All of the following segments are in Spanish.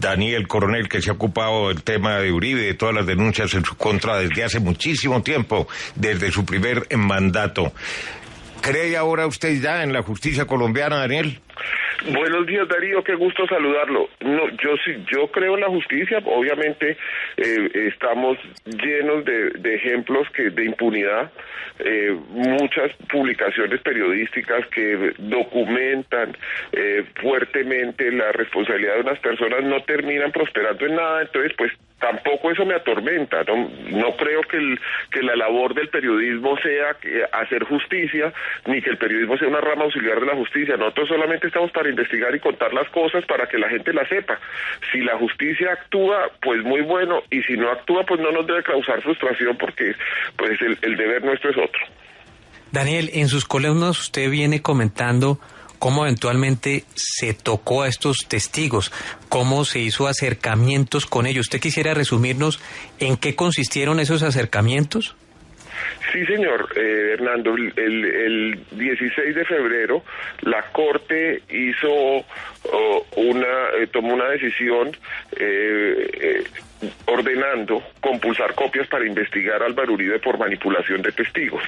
Daniel Coronel, que se ha ocupado del tema de Uribe, de todas las denuncias en su contra desde hace muchísimo tiempo, desde su primer mandato. ¿Cree ahora usted ya en la justicia colombiana, Daniel? Buenos días, Darío, qué gusto saludarlo. No, yo creo en la justicia. Obviamente estamos llenos de ejemplos de impunidad, muchas publicaciones periodísticas que documentan fuertemente la responsabilidad de unas personas no terminan prosperando en nada. Entonces, pues tampoco eso me atormenta. No creo que la labor del periodismo sea hacer justicia, ni que el periodismo sea una rama auxiliar de la justicia. Nosotros solamente estamos para investigar y contar las cosas para que la gente las sepa. Si la justicia actúa, pues muy bueno, y si no actúa, pues no nos debe causar frustración, porque pues el deber nuestro es otro. Daniel, en sus columnas usted viene comentando cómo eventualmente se tocó a estos testigos, cómo se hizo acercamientos con ellos. ¿Usted quisiera resumirnos en qué consistieron esos acercamientos? Sí, señor, Hernando, el 16 de febrero la Corte tomó una decisión ordenando compulsar copias para investigar a Álvaro Uribe por manipulación de testigos.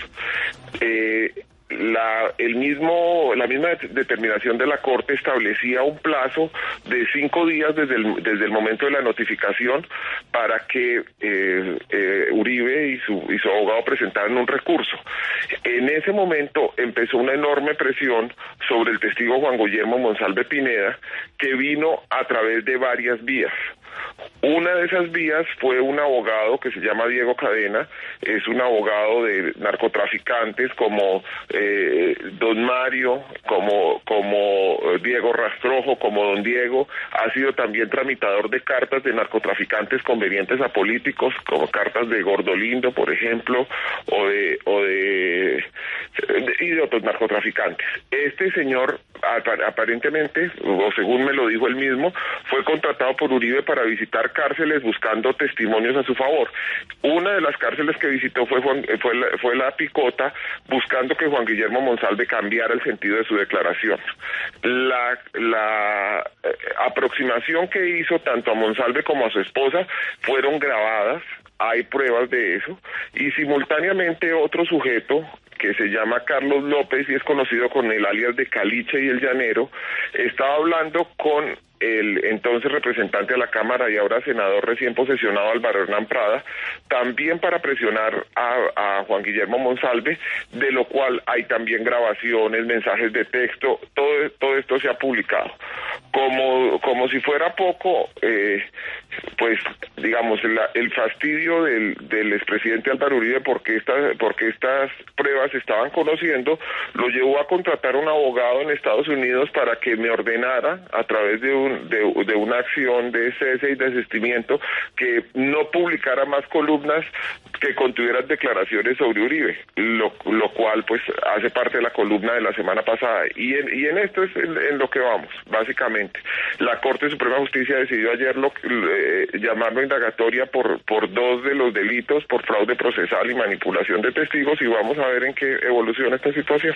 La misma determinación de la Corte establecía un plazo de 5 días desde el momento de la notificación para que Uribe y su abogado presentaran un recurso. En ese momento empezó una enorme presión sobre el testigo Juan Guillermo Monsalve Pineda, que vino a través de varias vías. Una de esas vías fue un abogado que se llama Diego Cadena, es un abogado de narcotraficantes como Don Mario, como Diego Rastrojo, como Don Diego. Ha sido también tramitador de cartas de narcotraficantes convenientes a políticos, como cartas de Gordolindo, por ejemplo, y de otros narcotraficantes. Este señor, aparentemente, o según me lo dijo él mismo, fue contratado por Uribe para visitar cárceles buscando testimonios a su favor. Una de las cárceles que visitó fue la Picota, buscando que Juan Guillermo Monsalve cambiara el sentido de su declaración. La aproximación que hizo tanto a Monsalve como a su esposa fueron grabadas, hay pruebas de eso, y simultáneamente otro sujeto que se llama Carlos López y es conocido con el alias de Caliche y el Llanero, estaba hablando con el entonces representante de la Cámara y ahora senador recién posesionado Álvaro Hernán Prada, también para presionar a Juan Guillermo Monsalve, de lo cual hay también grabaciones, mensajes de texto, todo esto se ha publicado. Como si fuera poco, pues digamos, el fastidio del expresidente Álvaro Uribe porque estas pruebas se estaban conociendo, lo llevó a contratar a un abogado en Estados Unidos para que me ordenara, a través de una acción de cese y desistimiento, que no publicara más columnas que contuvieran declaraciones sobre Uribe, lo cual pues hace parte de la columna de la semana pasada, y en esto es en lo que vamos, básicamente. La Corte Suprema de Justicia decidió ayer llamarlo indagatoria por 2 de los delitos, por fraude procesal y manipulación de testigos, y vamos a ver en qué evoluciona esta situación.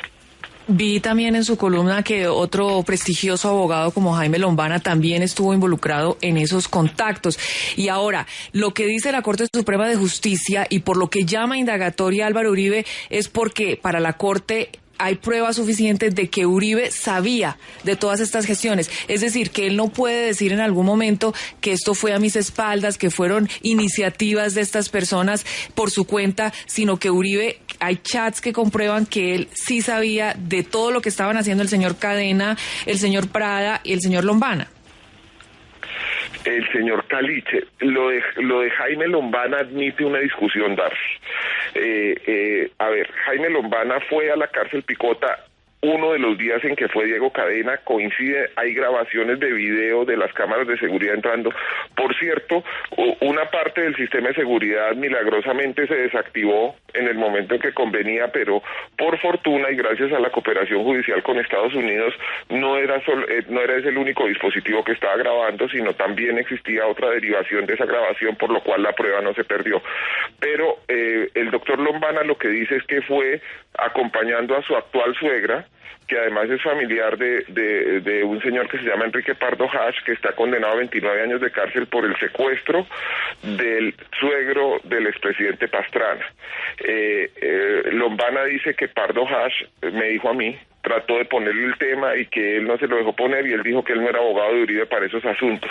Vi también en su columna que otro prestigioso abogado como Jaime Lombana también estuvo involucrado en esos contactos. Y ahora, lo que dice la Corte Suprema de Justicia y por lo que llama indagatoria a Álvaro Uribe es porque para la Corte hay pruebas suficientes de que Uribe sabía de todas estas gestiones. Es decir, que él no puede decir en algún momento que esto fue a mis espaldas, que fueron iniciativas de estas personas por su cuenta, sino que Uribe, hay chats que comprueban que él sí sabía de todo lo que estaban haciendo el señor Cadena, el señor Prada y el señor Lombana. El señor Caliche, lo de Jaime Lombana admite una discusión, Darcy. A ver, Jaime Lombana fue a la cárcel Picota uno de los días en que fue Diego Cadena, coincide, hay grabaciones de video de las cámaras de seguridad entrando. Por cierto, una parte del sistema de seguridad milagrosamente se desactivó en el momento en que convenía, pero por fortuna y gracias a la cooperación judicial con Estados Unidos, no era ese el único dispositivo que estaba grabando, sino también existía otra derivación de esa grabación, por lo cual la prueba no se perdió. Pero el doctor Lombana lo que dice es que fue acompañando a su actual suegra, que además es familiar de un señor que se llama Enrique Pardo Hash, que está condenado a 29 años de cárcel por el secuestro del suegro del expresidente Pastrana. Lombana dice que Pardo Hash me dijo a mí, trató de ponerle el tema y que él no se lo dejó poner, y él dijo que él no era abogado de Uribe para esos asuntos.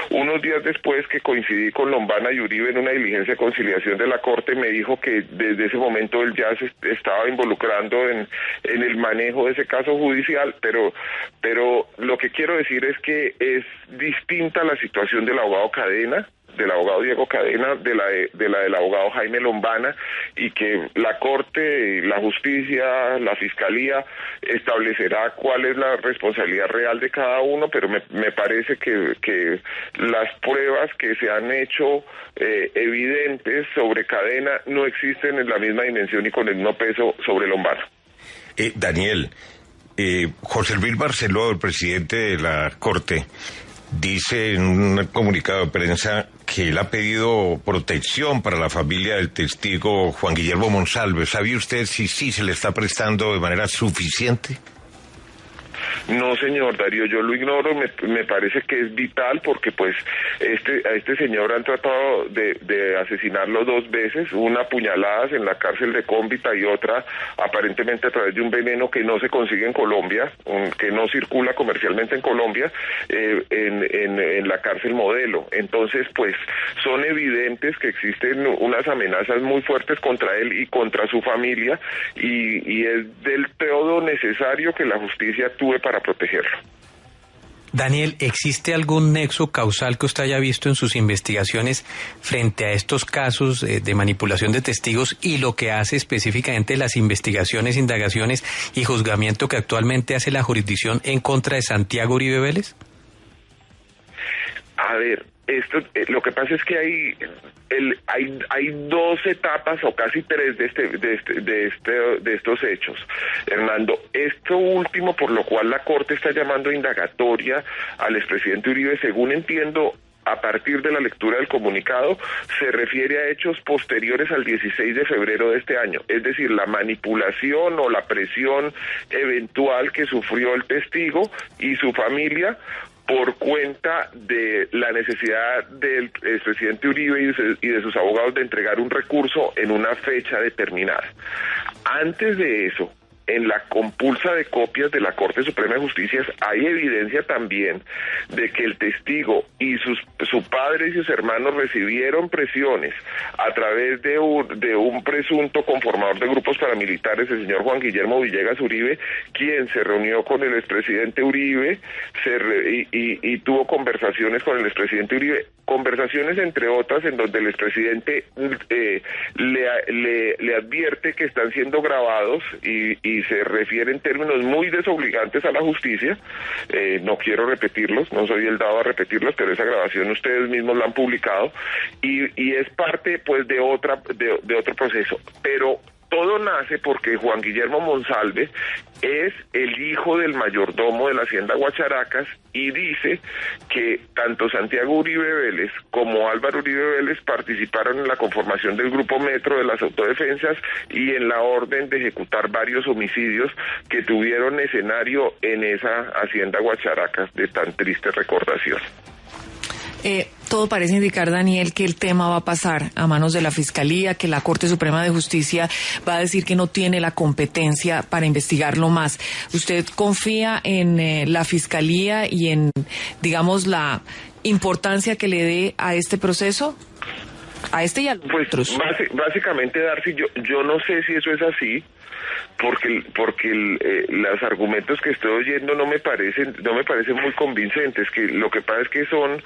Unos días después que coincidí con Lombana y Uribe en una diligencia de conciliación de la Corte, me dijo que desde ese momento él ya se estaba involucrando en el manejo de ese caso judicial, pero lo que quiero decir es que es distinta la situación del abogado Cadena, del abogado Diego Cadena, de la del abogado Jaime Lombana, y que la Corte, la Justicia, la Fiscalía establecerá cuál es la responsabilidad real de cada uno, pero me parece que las pruebas que se han hecho evidentes sobre Cadena no existen en la misma dimensión y con el mismo peso sobre Lombana. Daniel, José Luis Barceló, el presidente de la Corte, dice en un comunicado de prensa que él ha pedido protección para la familia del testigo Juan Guillermo Monsalve. ¿Sabe usted si sí se le está prestando de manera suficiente? No, señor Darío, yo lo ignoro, me parece que es vital porque pues a este señor han tratado de asesinarlo 2 veces, una a puñaladas en la cárcel de Cómbita y otra aparentemente a través de un veneno que no se consigue en Colombia, que no circula comercialmente en Colombia, en la cárcel Modelo. Entonces pues son evidentes que existen unas amenazas muy fuertes contra él y contra su familia, y es del todo necesario que la justicia actúe para protegerlo. Daniel, ¿existe algún nexo causal que usted haya visto en sus investigaciones frente a estos casos de manipulación de testigos y lo que hace específicamente las investigaciones, indagaciones y juzgamiento que actualmente hace la jurisdicción en contra de Santiago Uribe Vélez? A ver, lo que pasa es que hay 2 etapas o casi 3 de estos hechos, Hernando. Esto último, por lo cual la Corte está llamando indagatoria al expresidente Uribe, según entiendo, a partir de la lectura del comunicado, se refiere a hechos posteriores al 16 de febrero de este año, es decir, la manipulación o la presión eventual que sufrió el testigo y su familia por cuenta de la necesidad del expresidente Uribe y de sus abogados de entregar un recurso en una fecha determinada. Antes de eso, en la compulsa de copias de la Corte Suprema de Justicia hay evidencia también de que el testigo y su padre y sus hermanos recibieron presiones a través de un presunto conformador de grupos paramilitares, el señor Juan Guillermo Villegas Uribe, quien se reunió con el expresidente Uribe y tuvo conversaciones con el expresidente Uribe, conversaciones entre otras en donde el expresidente le advierte que están siendo grabados y se refiere en términos muy desobligantes a la justicia. No quiero repetirlos, no soy el dado a repetirlos, pero esa grabación ustedes mismos la han publicado y es parte pues de otro proceso, pero todo nace porque Juan Guillermo Monsalve es el hijo del mayordomo de la Hacienda Guacharacas y dice que tanto Santiago Uribe Vélez como Álvaro Uribe Vélez participaron en la conformación del Grupo Metro de las Autodefensas y en la orden de ejecutar varios homicidios que tuvieron escenario en esa Hacienda Guacharacas de tan triste recordación. Todo parece indicar, Daniel, que el tema va a pasar a manos de la Fiscalía, que la Corte Suprema de Justicia va a decir que no tiene la competencia para investigarlo más. ¿Usted confía en la Fiscalía y en, digamos, la importancia que le dé a este proceso? A este y a los otros. Básicamente, Darcy, yo no sé si eso es así, porque los argumentos que estoy oyendo no me parecen muy convincentes, que lo que pasa es que son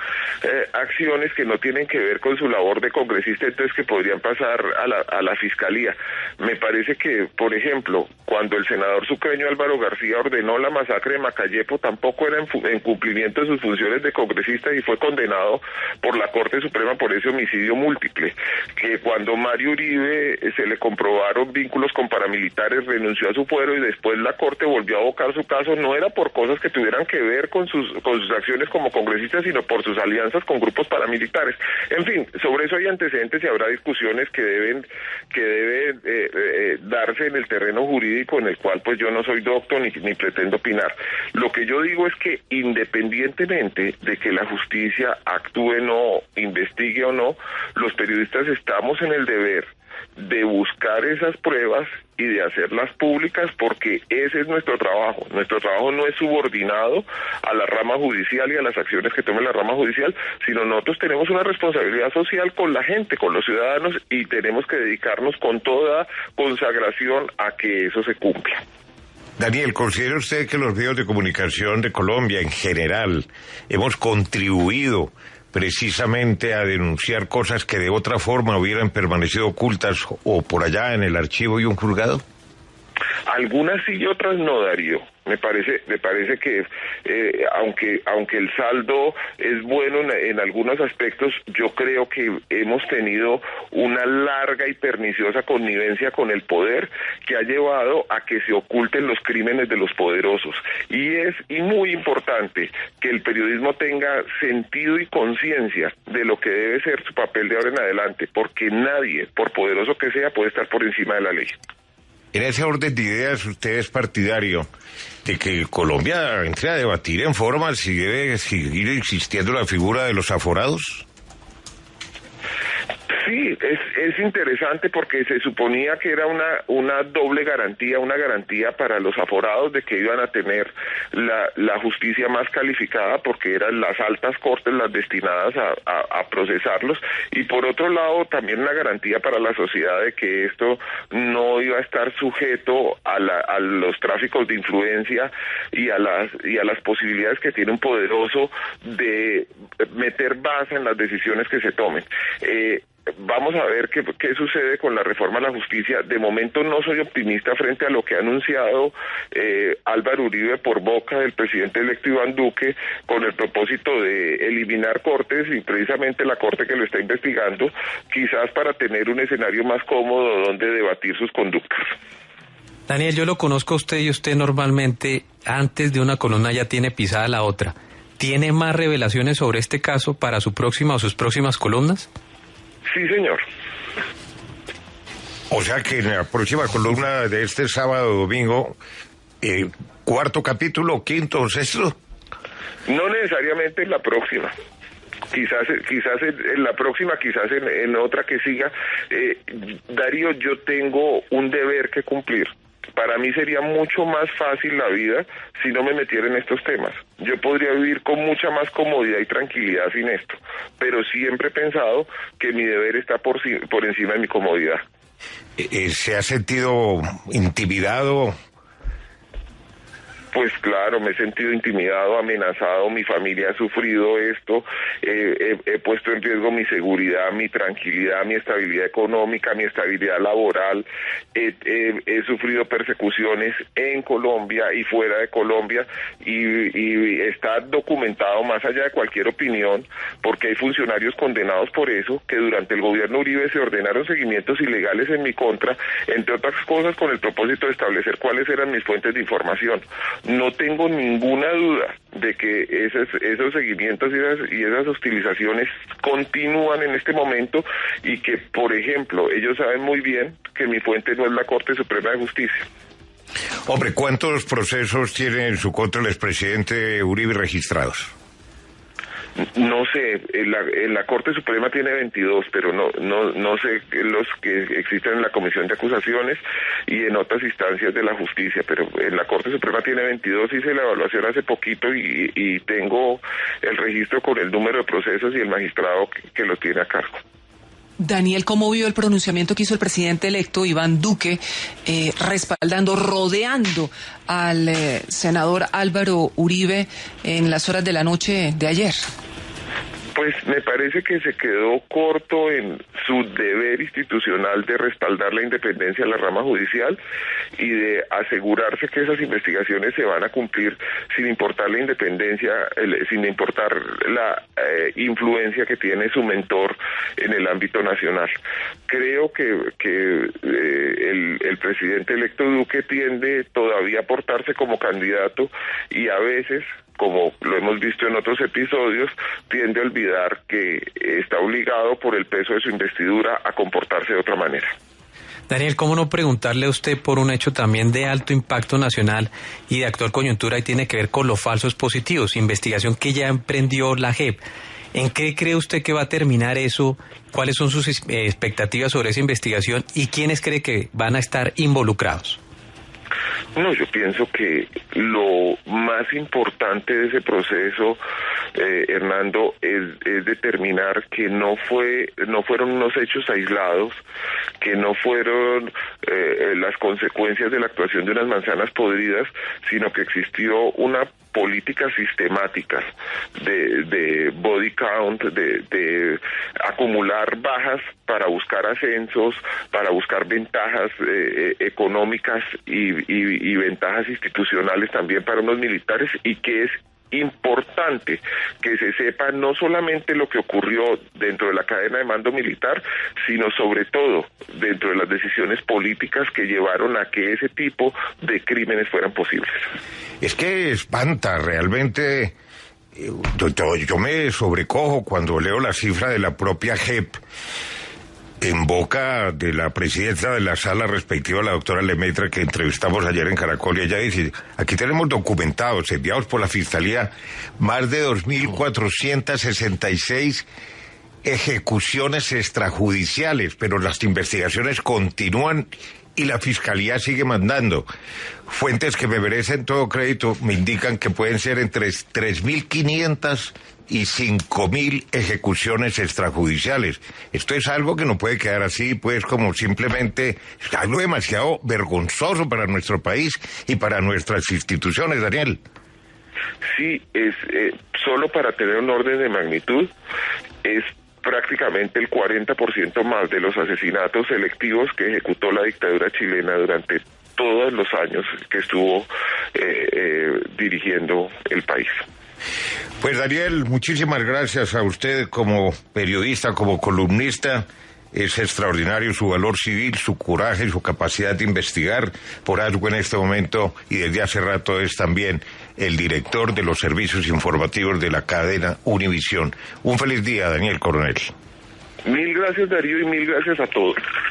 acciones que no tienen que ver con su labor de congresista, entonces que podrían pasar a la Fiscalía. Me parece que, por ejemplo, cuando el senador sucreño Álvaro García ordenó la masacre de Macayepo, tampoco era en cumplimiento de sus funciones de congresista y fue condenado por la Corte Suprema por ese homicidio múltiple. Que cuando Mario Uribe se le comprobaron vínculos con paramilitares, renunció a su fuero y después la Corte volvió a abocar su caso, no era por cosas que tuvieran que ver con sus acciones como congresista, sino por sus alianzas con grupos paramilitares. En fin, sobre eso hay antecedentes y habrá discusiones que deben darse en el terreno jurídico, en el cual pues yo no soy doctor ni pretendo opinar. Lo que yo digo es que independientemente de que la justicia actúe o no, investigue o no, los periodistas estamos en el deber de buscar esas pruebas y de hacerlas públicas, porque ese es nuestro trabajo. Nuestro trabajo no es subordinado a la rama judicial y a las acciones que tome la rama judicial, sino nosotros tenemos una responsabilidad social con la gente, con los ciudadanos, y tenemos que dedicarnos con toda consagración a que eso se cumpla. Daniel, ¿considera usted que los medios de comunicación de Colombia en general hemos contribuido precisamente a denunciar cosas que de otra forma hubieran permanecido ocultas o por allá en el archivo y un juzgado? Algunas sí y otras no, Darío. Me parece que aunque el saldo es bueno en algunos aspectos, yo creo que hemos tenido una larga y perniciosa connivencia con el poder que ha llevado a que se oculten los crímenes de los poderosos. Y es muy importante que el periodismo tenga sentido y conciencia de lo que debe ser su papel de ahora en adelante, porque nadie, por poderoso que sea, puede estar por encima de la ley. En ese orden de ideas, usted es partidario de que Colombia entre a debatir en forma si debe seguir existiendo la figura de los aforados. Sí, es interesante porque se suponía que era una doble garantía, una garantía para los aforados de que iban a tener la justicia más calificada, porque eran las altas cortes las destinadas a procesarlos, y por otro lado también una garantía para la sociedad de que esto no iba a estar sujeto a los tráficos de influencia y a las posibilidades que tiene un poderoso de meter base en las decisiones que se tomen. Vamos a ver qué sucede con la reforma a la justicia. De momento no soy optimista frente a lo que ha anunciado Álvaro Uribe por boca del presidente electo Iván Duque, con el propósito de eliminar cortes, y precisamente la corte que lo está investigando, quizás para tener un escenario más cómodo donde debatir sus conductas. Daniel, yo lo conozco a usted, y usted normalmente antes de una columna ya tiene pisada la otra. ¿Tiene más revelaciones sobre este caso para su próxima o sus próximas columnas? Sí, señor. O sea que en la próxima columna de este sábado o domingo, cuarto capítulo, quinto o sexto. No necesariamente en la próxima. Quizás en la próxima, quizás en otra que siga. Darío, yo tengo un deber que cumplir. Para mí sería mucho más fácil la vida si no me metiera en estos temas. Yo podría vivir con mucha más comodidad y tranquilidad sin esto, pero siempre he pensado que mi deber está por encima de mi comodidad. ¿Se ha sentido intimidado? Pues claro, me he sentido intimidado, amenazado, mi familia ha sufrido esto, he puesto en riesgo mi seguridad, mi tranquilidad, mi estabilidad económica, mi estabilidad laboral, he sufrido persecuciones en Colombia y fuera de Colombia, y está documentado más allá de cualquier opinión, porque hay funcionarios condenados por eso, que durante el gobierno Uribe se ordenaron seguimientos ilegales en mi contra, entre otras cosas con el propósito de establecer cuáles eran mis fuentes de información. No tengo ninguna duda de que esos seguimientos y esas hostilizaciones continúan en este momento, y que, por ejemplo, ellos saben muy bien que mi fuente no es la Corte Suprema de Justicia. Hombre, ¿cuántos procesos tiene en su contra el expresidente Uribe registrados? No sé, en la Corte Suprema tiene 22, pero no sé los que existen en la Comisión de Acusaciones y en otras instancias de la justicia, pero en la Corte Suprema tiene 22, hice la evaluación hace poquito y tengo el registro con el número de procesos y el magistrado que lo tiene a cargo. Daniel, ¿cómo vio el pronunciamiento que hizo el presidente electo Iván Duque, rodeando al senador Álvaro Uribe en las horas de la noche de ayer? Pues me parece que se quedó corto en su deber institucional de respaldar la independencia de la rama judicial y de asegurarse que esas investigaciones se van a cumplir sin importar la independencia, sin importar la influencia que tiene su mentor en el ámbito nacional. Creo que el presidente electo Duque tiende todavía a portarse como candidato y a veces, como lo hemos visto en otros episodios, tiende a olvidar que está obligado por el peso de su investidura a comportarse de otra manera. Daniel, ¿cómo no preguntarle a usted por un hecho también de alto impacto nacional y de actual coyuntura y tiene que ver con los falsos positivos, investigación que ya emprendió la JEP? ¿En qué cree usted que va a terminar eso? ¿Cuáles son sus expectativas sobre esa investigación y quiénes cree que van a estar involucrados? No, yo pienso que lo más importante de ese proceso, Hernando, es determinar que no fueron unos hechos aislados, que no fueron las consecuencias de la actuación de unas manzanas podridas, sino que existió una política sistemática de body count, de acumular bajas para buscar ascensos, para buscar ventajas económicas y ventajas institucionales también para unos militares, y que es importante que se sepa no solamente lo que ocurrió dentro de la cadena de mando militar, sino sobre todo dentro de las decisiones políticas que llevaron a que ese tipo de crímenes fueran posibles. Es que espanta realmente. Yo me sobrecojo cuando leo la cifra de la propia JEP en boca de la presidenta de la sala respectiva, la doctora Lemaitre, que entrevistamos ayer en Caracol, y ella dice, aquí tenemos documentados, enviados por la Fiscalía, más de 2.466 ejecuciones extrajudiciales, pero las investigaciones continúan y la Fiscalía sigue mandando. Fuentes que me merecen todo crédito me indican que pueden ser entre 3.500 y 5.000 ejecuciones extrajudiciales. Esto es algo que no puede quedar así, pues, como simplemente algo demasiado vergonzoso para nuestro país y para nuestras instituciones, Daniel. Sí, es solo para tener un orden de magnitud, es prácticamente el 40% más de los asesinatos selectivos que ejecutó la dictadura chilena durante todos los años que estuvo dirigiendo el país. Pues Daniel, muchísimas gracias a usted como periodista, como columnista. Es extraordinario su valor civil, su coraje, su capacidad de investigar. Por algo en este momento y desde hace rato es también el director de los servicios informativos de la cadena Univisión. Un feliz día, Daniel Coronel. Mil gracias, Darío, y mil gracias a todos.